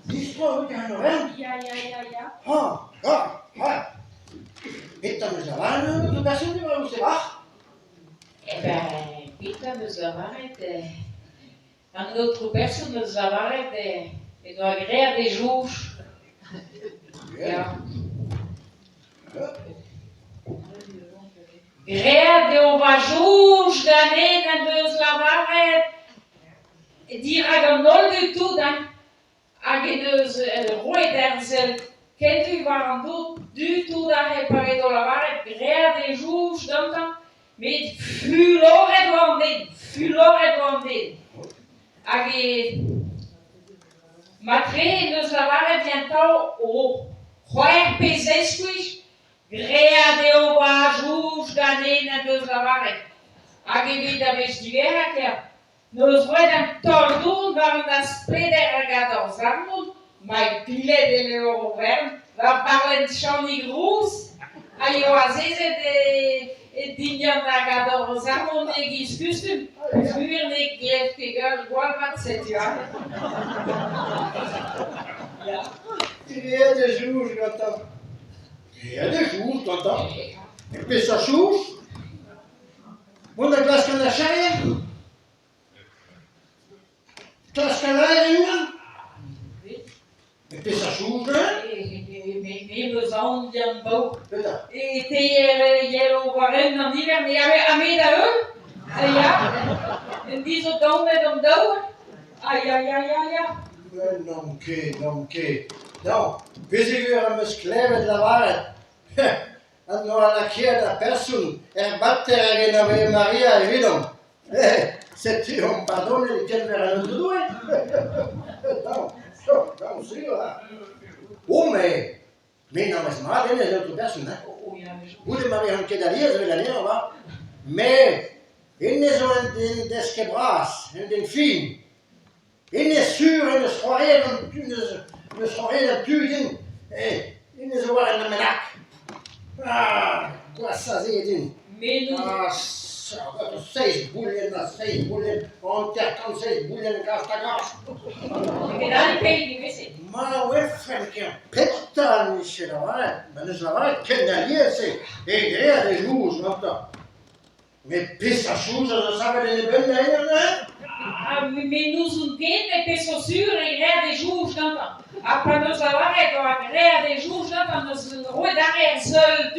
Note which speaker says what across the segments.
Speaker 1: L'histoire de Noël.
Speaker 2: Ja.
Speaker 1: Peter de Zavarre, de personne qui va vous savoir.
Speaker 2: Eh ben, Peter de Zavarre, een autre personne de Zavarre, de agréer des jours. Ja. Grea de ovajouj d'année de Zavarre, die ragonol du tout, dan. Ageneus roi d'Erzel, kent u waren du tout da reparé de la varre, grea des jours d'antan, mais fuloret vandel. Age matre neus la varre bientôt o roer pesesquis, grea de ova jours d'année de la varre. Age vid avech divera nos roedem tordun waren das pleder agador zarmund, mai pile de l'eurovern, va parlen chani grous, aio azeze de dinyan agador zarmund egis custum, vuur ne glef kegal gwal mat setua. Ja.
Speaker 1: Rien de jour, j'entends. Rien de jour, t'entends. Et puis ça change. On a glace qu'on a chair. Glace qu'on a rien. Et puis ça change, hein.
Speaker 2: Mais nos ans bien beau.
Speaker 1: Putain.
Speaker 2: Et yellow waren dan niet meer, maar ameda eux. Ja. En die zo dan met hem dood. Ja.
Speaker 1: Non, che. Non, visigur me scleve de la varre. Hanno alla chiesa persona, battere che nome Maria e vedono. Se tu un pardone di quel verranno due. Non, sicuro. Oh, mais non, mais mal, elle est l'autre personne. Vous de Maria anche da lì, se la nera va. Mais, il ne sont des quebras, des films. Il n'est sûr, il ne soirée dans Tüten, il ne soirée dans Menac. Ah, quoi ça c'est dit?
Speaker 2: Mais nous.
Speaker 1: Ah, ça va, 6 bouillons, on terre comme 6 bouillons, casse-ta-casse.
Speaker 2: Mais dans les pays du WC.
Speaker 1: Ma ouais, frère, qui a pétard, monsieur Lavarette. Mais nous Lavarette, quel allié c'est? Et derrière des jours, je m'entends. Mais pisse à chose, je savais les bonnes d'ailleurs, hein?
Speaker 2: Mais nous sommes bien, mais c'est sûr, il y a des jours, je t'entends. Après nous avoir il y a des jours, je t'entends, nous roi derrière seul,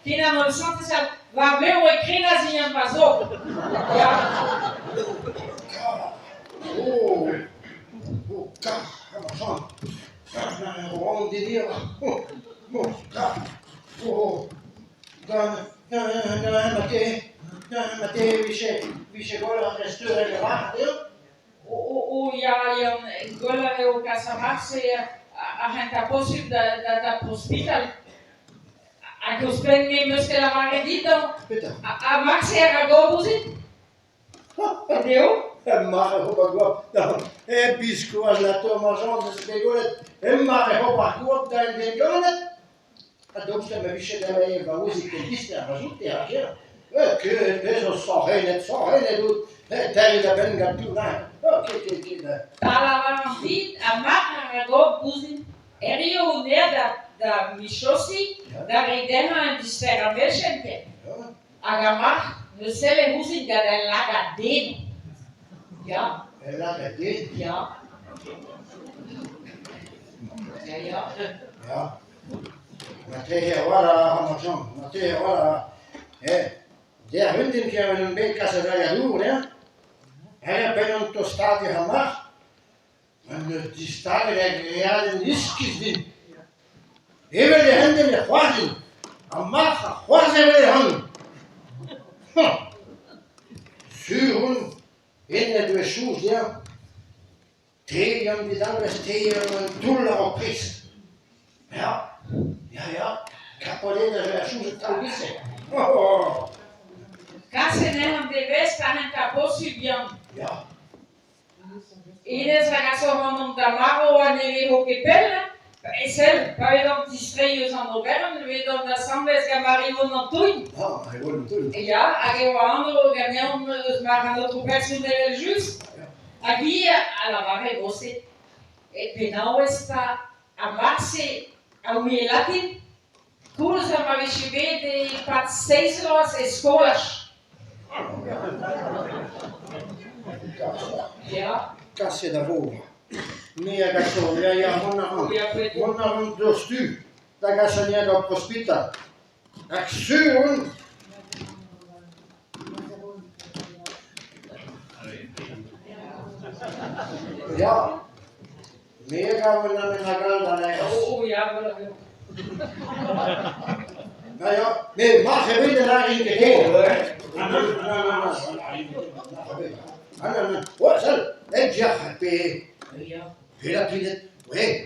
Speaker 2: qui n'a pas le sens, ça va même écrire dans un vaso.
Speaker 1: Oh, car, on délire. Matej, više gola restaurant radio.
Speaker 2: Ja, gola je u Casamarse, a henta posib da prospital. A gospel mi muske la maredito. A Max era gobuzit. Adeu?
Speaker 1: Mare hopa guap. Bisco as la tomajon de spegolet. Mare hopa guap da den golet. Adopte me više da je va uzike liste a razuti a hier. Que peso sorrene doet. Terry da ben gatuna. Ok.
Speaker 2: Talavam vit a marra gobuzit. Erio ne da Michosi, da Reidena de Sferavelschenke. Agamar, ne sele huzit da Lagadeno. Ja.
Speaker 1: Lagadeno?
Speaker 2: Ja.
Speaker 1: Ja. Matej, voilà. Der Hündin die hebben een beetje kasserij doen, hè? Hij heeft een tostate gemaakt. En die staat er eigenlijk niets in. Hij wil de handen niet wassen. En mag wassen wil de handen. Zuren in de beschoes, ja. Tegen die dan was tegen een doel op is. Ja. Capolena de beschoes kan wissen.
Speaker 2: Kasse nem de vez ka henta posibian.
Speaker 1: Ja.
Speaker 2: Ines ragazzo non da mago a neve ho che pelle, Et celle, par exemple, distraïeuse en Auvergne, we dan de Sambes gaan Marion aan doen.
Speaker 1: Ah, hij wordt natuurlijk.
Speaker 2: Ja, en we anderen gaan dus maar aan notre personnel juste. Aquí a la barra você. E penal está a base a Latin. Todos a receber de 6 escolas. Ja.
Speaker 1: Kasje daarvoor. Nee, ik ga zo. Ja, van door stu. Dat ga je niet op hospitaal. Ik zuur. Ja. Meer gaan we naar mijn agenda.
Speaker 2: Oh ja, wel.
Speaker 1: Nou ja, nee, mag je weer naar een keer hoor. Wat zal? Ik zeg,
Speaker 2: Ja.
Speaker 1: Pela pila, ué,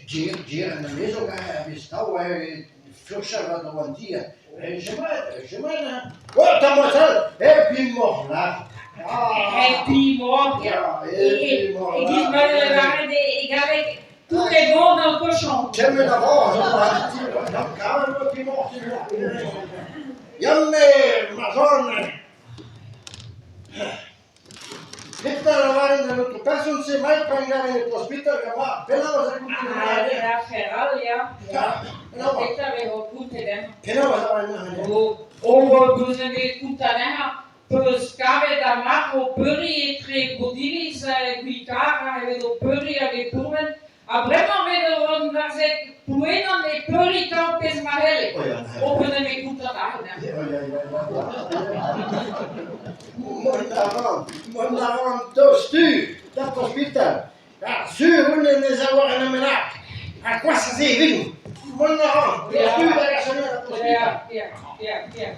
Speaker 1: dinheiro na mesa, o cara avistou, fechava da quantia, chamada, tá mostrando, é primordial.
Speaker 2: É primordial. E diz mais ik ga tout est bon dans le cochon.
Speaker 1: C'è me la voce, non cavolo primordial. Jamme, madonna. Dit lavorare nell'altro caso non si è mai pagare nel hospital che va, però se
Speaker 2: Ja, Ferral, ja.
Speaker 1: Ja, genau.
Speaker 2: Ik daar weer op goed te
Speaker 1: Genau, was aber machen.
Speaker 2: Ovo se ne kutanena, pues cave da macho puri tre bodilis guitarra e do puri ave pumen. A vraiment vedo on verse pluena ne puri tampes mahele. Ovo ne me kutanena.
Speaker 1: Mon avant tostu, dat hospital. Ja, zuur willen les avoir un ménage. À quoi ça sert? Mon avant, tostu, dat is een hospital.
Speaker 2: Ja.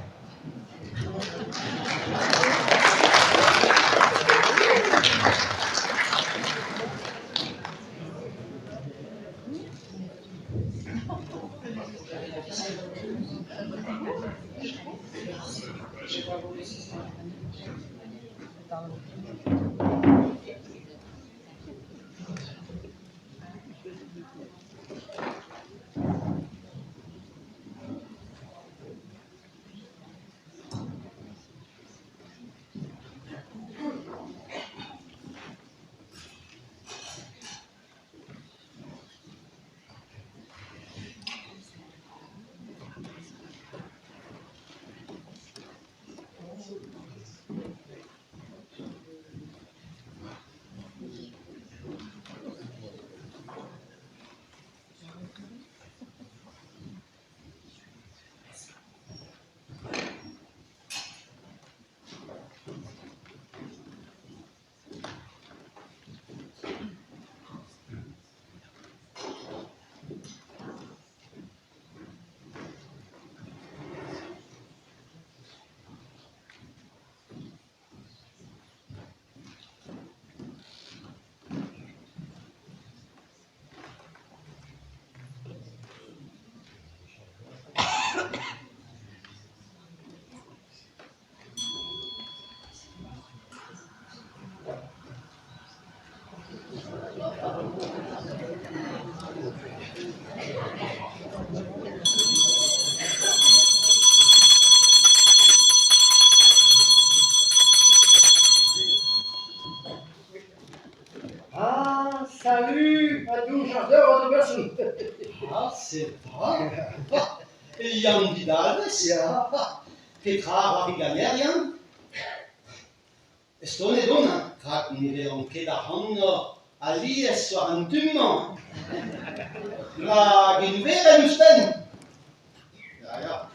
Speaker 1: Salut à tous, j'adore de personne.
Speaker 3: Ah, c'est vrai. Jan Vidalves.
Speaker 1: Ja.
Speaker 3: Petra Variganerian. Stone donna, fragten wir che da hanno alies so an dummer. La ginvera nusten. Ja.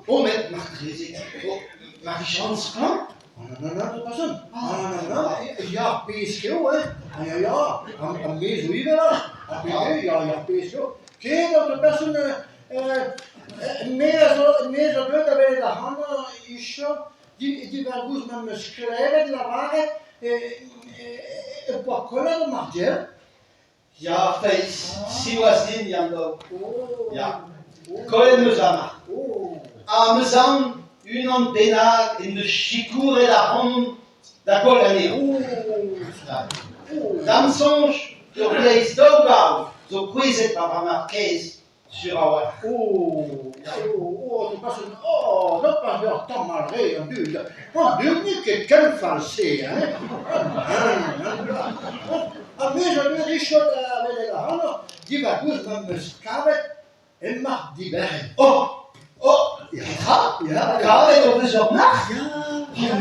Speaker 3: Oh, macht riesig. Oh, mach ich Chance, hein?
Speaker 1: Non, de personne. Non. Ja, PSO, hè. Ja. Een mees hoe je dat? Ja, PSO. Geen de personne, meer zo doet dat wij de handen is die wel goed met me schrijven, la waarheid, een paar kolen mag je.
Speaker 3: Ja, face. Si was in Jan. Ja. Kolen muzama. Amazon. Une antenne in de chicoure da hand da colanie. Dan songe de place dogo, zo kwezet par marquez sur our.
Speaker 1: Tu passes non pas leur temps malgré un but. Un but que quel falsé, hein? A més a més això de la Hanna, die va goed met mijn skavet en mag die bergen.
Speaker 3: Ja, kavet op de zondag.
Speaker 1: Ja.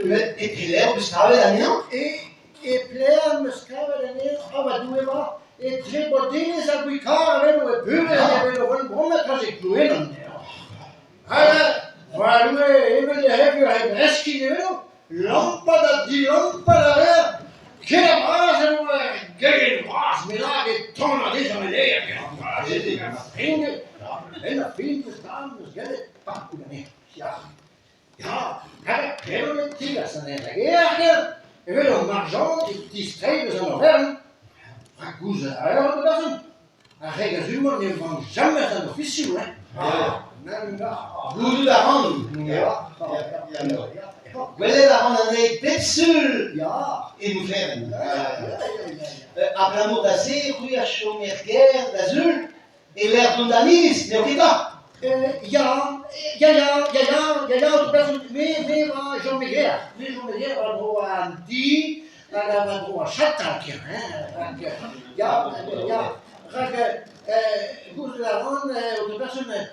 Speaker 3: Met ik beschouwen dan niet.
Speaker 1: Et plein me skavet en neer, aber du immer, et tre bodines a guitar, wenn du bøve, jeg vil jo brumme kanskje kloenen. Waar du even de heb je het reski, weet du? Lampada di lampada her. Kjell Brasen og Gøyen Bras, med laget toner det som leger. Den fint på starten, og skal det bare ud af ned. Ja, her kræver lidt til, at sådan en regerer. Jeg ved om Marjand, de stræber sig når verden. Fra Gudse er jeg på dassen. Jeg rækker syveren, det var jamais en officiel, ne?
Speaker 3: Gudse der hånd. Ja. Wel er der hånd en pepsul.
Speaker 1: Ja.
Speaker 3: In ferm. Aplamo da se, ruia chomerger, da zul. Et l'air d'ondanis, ne okita.
Speaker 1: Ja, du bent meer Jean Miguel. Meer Jean Miguel, wat hoe aan die, en wat hoe aan Chattankje. Ja, goed daarvan, de personen,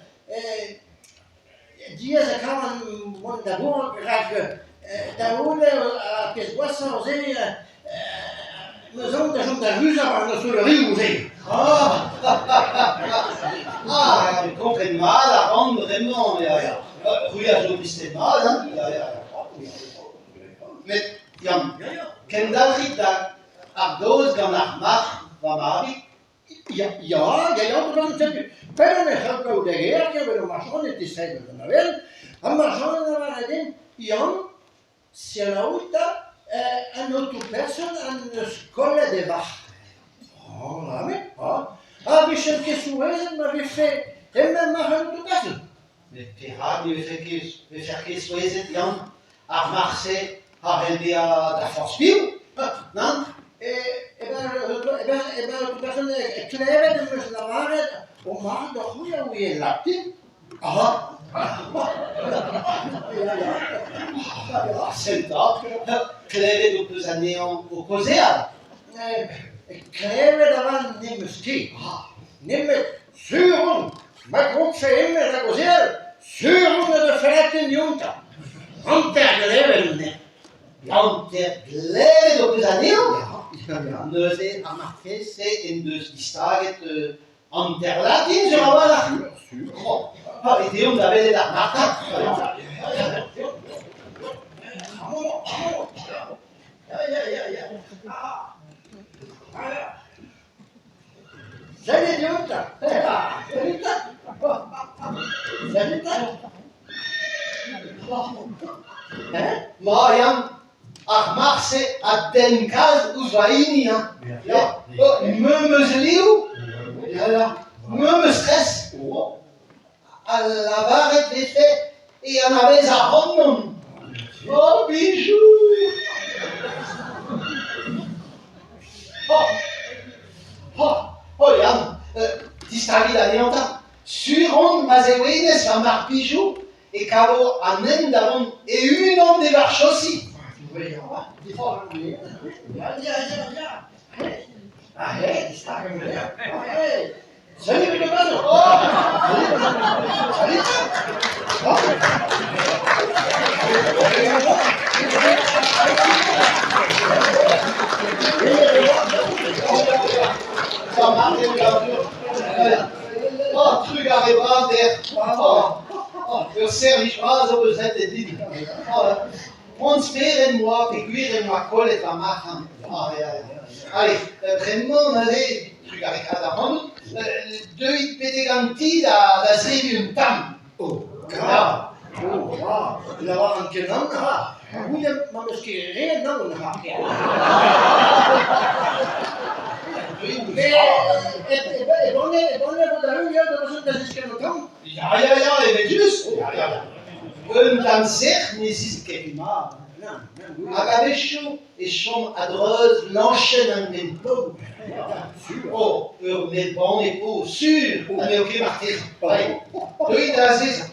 Speaker 1: die is een kamer, want daarvoor daar hoorde, als je was zou zeggen, we zouden zo'n huis aan de solerie zien.
Speaker 3: Je comprends mal, la rendre vraiment. Ruia zo bist mal, ja. Met Jan, ken dat niet dat Abdoos kan naar Mach van Mavi?
Speaker 1: Ja, dat was het. Verder met geld uit de heer, we maar zo niet te zeggen van de wereld. Maar zo naar het Jan, se la uita, een autre persoon aan de school de wacht. Wie je het gesuezen, maar wie fait, en men mag het ook doen.
Speaker 3: Met Pirate, we verkeer soezet Jan, ar Marse, har en dia da forspiel, nan?
Speaker 1: De persoon kleren, de moest naar waarheid, om maar de goede hoe je Latin.
Speaker 3: C'est dat. Kleren op de anéant au Cosea.
Speaker 1: Kleren daarvan nemen ski. Nemen zuren. Maar ook voor hem dat ik zeg, zuren de verretten junta. Antergeleven ne.
Speaker 3: Antergeleven op de anéant? Ja. Dus het Amarfes en dus die staget Anterlatin sur la et Théo nous avait la marque.
Speaker 1: Salut junta.
Speaker 3: Mariam, ach Marse a den Kaz Uzwaini, ja. Me zeliu. Ja. Me stress. À la barre des faits, et on avait à Rome. Oh, bijou! Jan, die staat hier aan Suron, Mazewines, van Marc Bijou, et Cavo, Amen, Davon, et une homme des marches aussi.
Speaker 1: Die staat er. Salut, meneer Bazo. Salut.
Speaker 3: Ça marche, truc à répandre. Le service base au besoin de dire. On spère moi, figure moi, colle et la marque. Allez, vraiment, allez. Avec la rande, deux pédaganti da une tam.
Speaker 1: La var een keer dan, hoe je maar misschien geen dan gaat.
Speaker 3: Ja, et juste. Und dann zegt, mais si c'est quelque part. Agabecho et chom adreuse l'enchaîne un des plots. Oh, mais bon et beau, sûr, mais ok, Martin. Oui, d'aziz.